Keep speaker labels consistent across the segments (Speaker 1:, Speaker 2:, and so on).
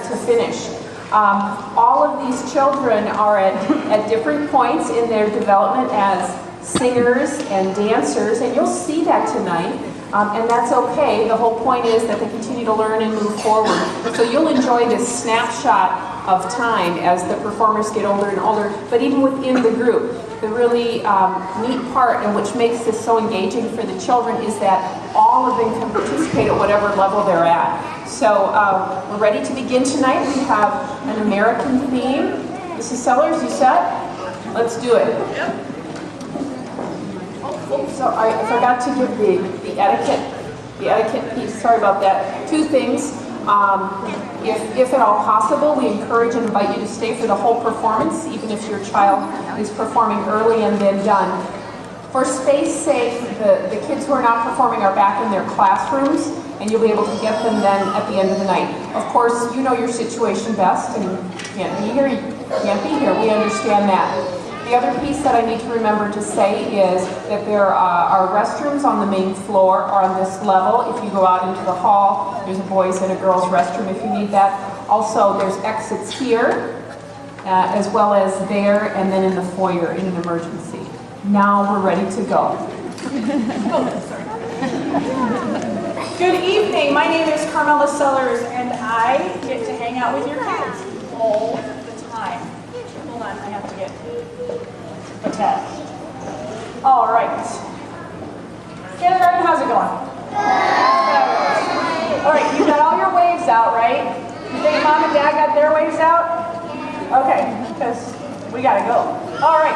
Speaker 1: to finish. All of these children are at different points in their development as singers and dancers, and you'll see that tonight. And that's okay. The whole point is that they continue to learn and move forward. So you'll enjoy this snapshot of time as the performers get older and older, but even within the group. The really neat part, and which makes this so engaging for the children, is that all of them can participate at whatever level they're at. So we're ready to begin tonight. We have an American theme. Mrs. Sellers, you set? Let's do it.
Speaker 2: Yep.
Speaker 1: So I forgot to give the etiquette piece. Sorry about that. Two things. If at all possible, we encourage and invite you to stay for the whole performance, even if your child is performing early and then done. For space sake, the kids who are not performing are back in their classrooms, and you'll be able to get them then at the end of the night. Of course, you know your situation best, and you can't be here. We understand that. The other piece that I need to remember to say is that there are restrooms on the main floor or on this level. If you go out into the hall, there's a boys' and a girls' restroom if you need that. Also, there's exits here, as well as there, and then in the foyer in an emergency. Now we're ready to go.
Speaker 2: Good evening. My name is Carmela Sellers, and I get to hang out with your kids all the time. Hold on, I have to get attached. All right. Kindergarten, how's it going? All right, you got all your waves out, right? You think Mom and Dad got their waves out? Okay, because we got to go. All right.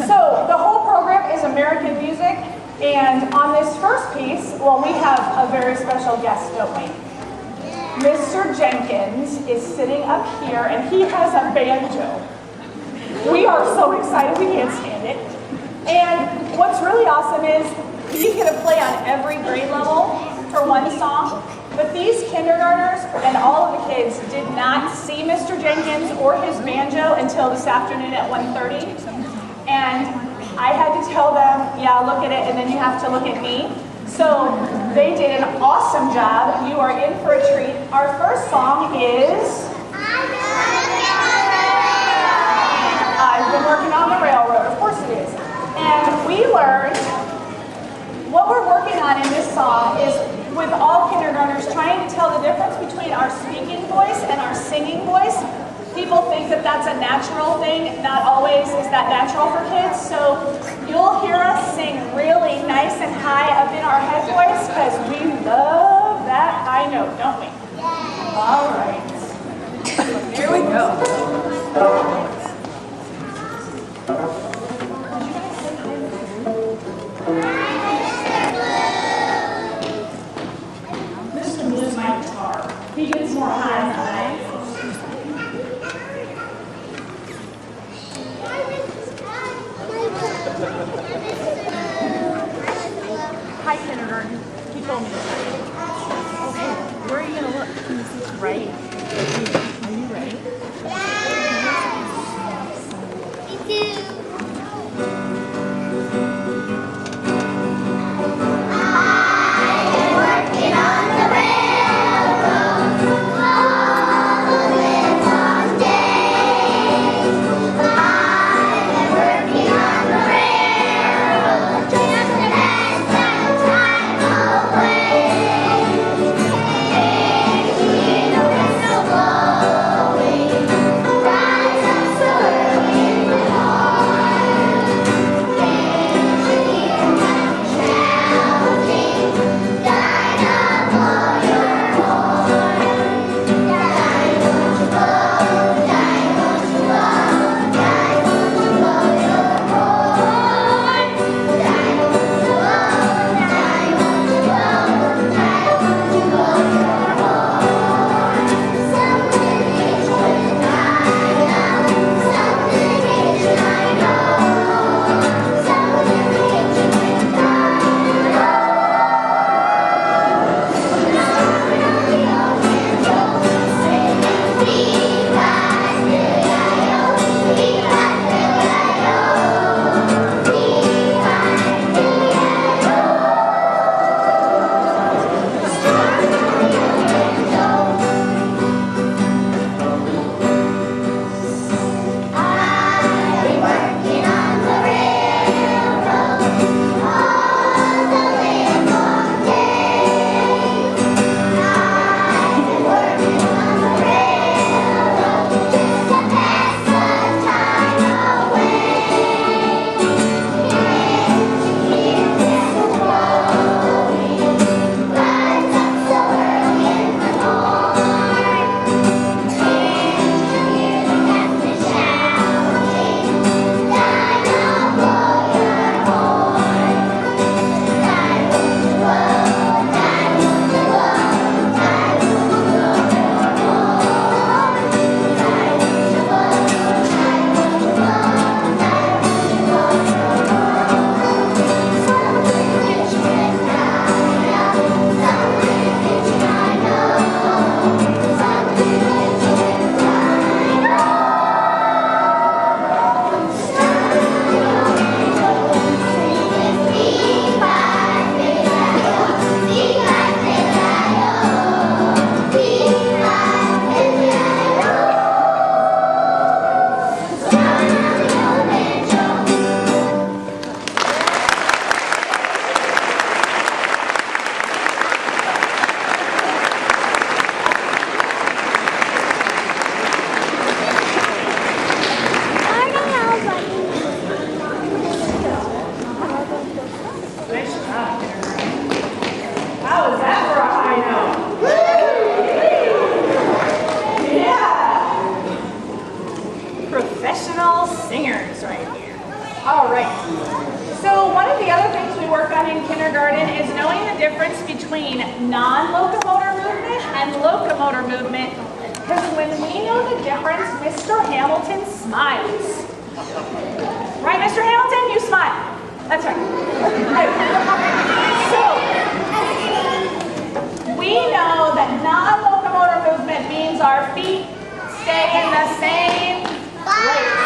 Speaker 2: So the whole program is American music, and on this first piece, well, we have a very special guest, don't we? Mr. Jenkins is sitting up here, and he has a banjo. We are so excited, we can't stand it. And what's really awesome is he can play on every grade level for one song, but these kindergartners and all of the kids did not see Mr. Jenkins or his banjo until this afternoon at 1:30. And I had to tell them, yeah, look at it, and then you have to look at me. So they did an awesome job. You are in for a treat. Our first song is I've been working on the railroad, of course it is. And we learned, what we're working on in this song is with all kindergartners trying to tell the difference between our speaking voice and our singing voice. People think that that's a natural thing. Not always is that natural for kids. So you'll hear us sing really nice and high up in our head voice because we love that high note, don't we? All right. Here we go. Mr. Blue's my guitar. He gets more highs than I do. Hi, kindergarten. He told me to say. Okay, where are you going to look? Can you see right? Are you ready?
Speaker 3: Me too. No.
Speaker 2: professional singers right here. All right. So one of the other things we work on in kindergarten is knowing the difference between non-locomotor movement and locomotor movement. Because when we know the difference, Mr. Hamilton smiles. Right, Mr. Hamilton? You smile. That's right. So, we know that non-locomotor movement means our feet stay in the same place.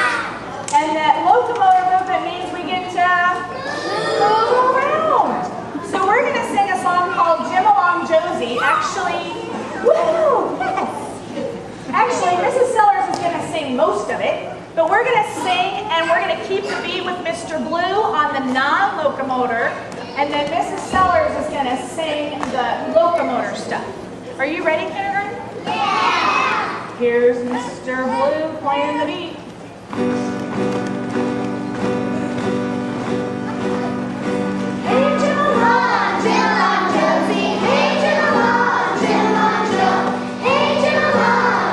Speaker 2: And that locomotor movement means we get to move around. So we're going to sing a song called Jim Along Josie. Actually, woo, yes. Actually, Mrs. Sellers is going to sing most of it, but we're going to sing and we're going to keep the beat with Mr. Blue on the non-locomotor, and then Mrs. Sellers is going to sing the locomotor stuff. Are you ready, kindergarten? Yeah! Here's Mr. Blue playing the beat. Hey, Jim along, Josie. Hey, Jim along, Joe. Hey, Jim along,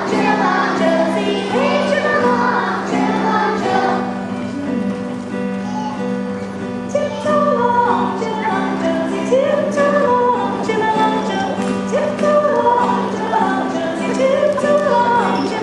Speaker 2: Josie. Hey, Jim along, Joe. Tiptoe along, Josie. Tiptoe along, Joe. Tiptoe along, Josie. Tiptoe along, Joe.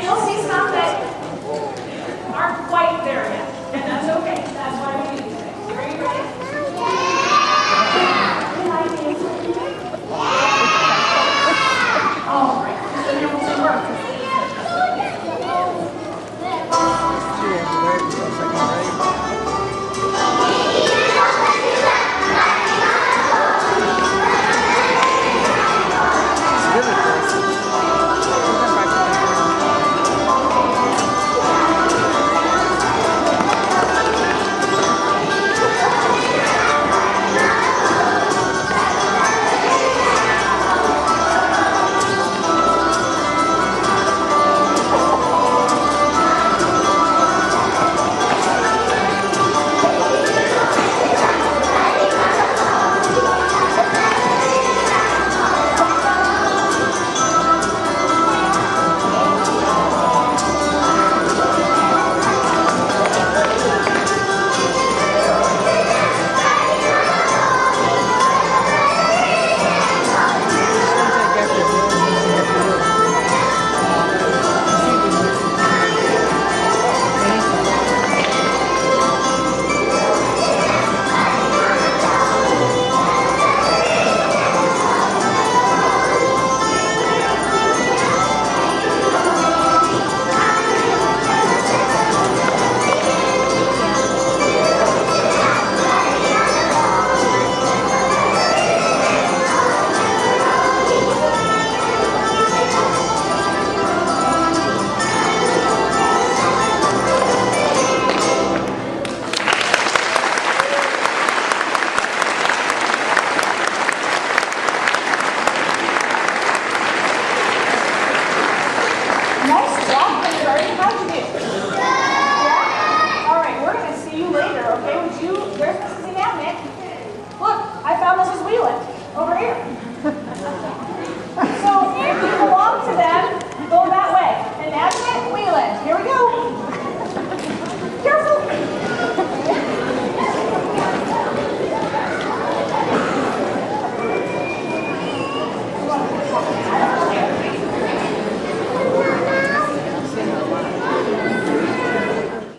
Speaker 2: you'll see some that aren't quite there yet. And that's okay. That's why we do these things. Are you ready? All right. So here we'll say work. Nice job, Kindergarten. How'd you do? Yeah? All right, we're going to see you later, okay? Where's Mrs. Anamnik? Look, I found Mrs. Wheelan over here.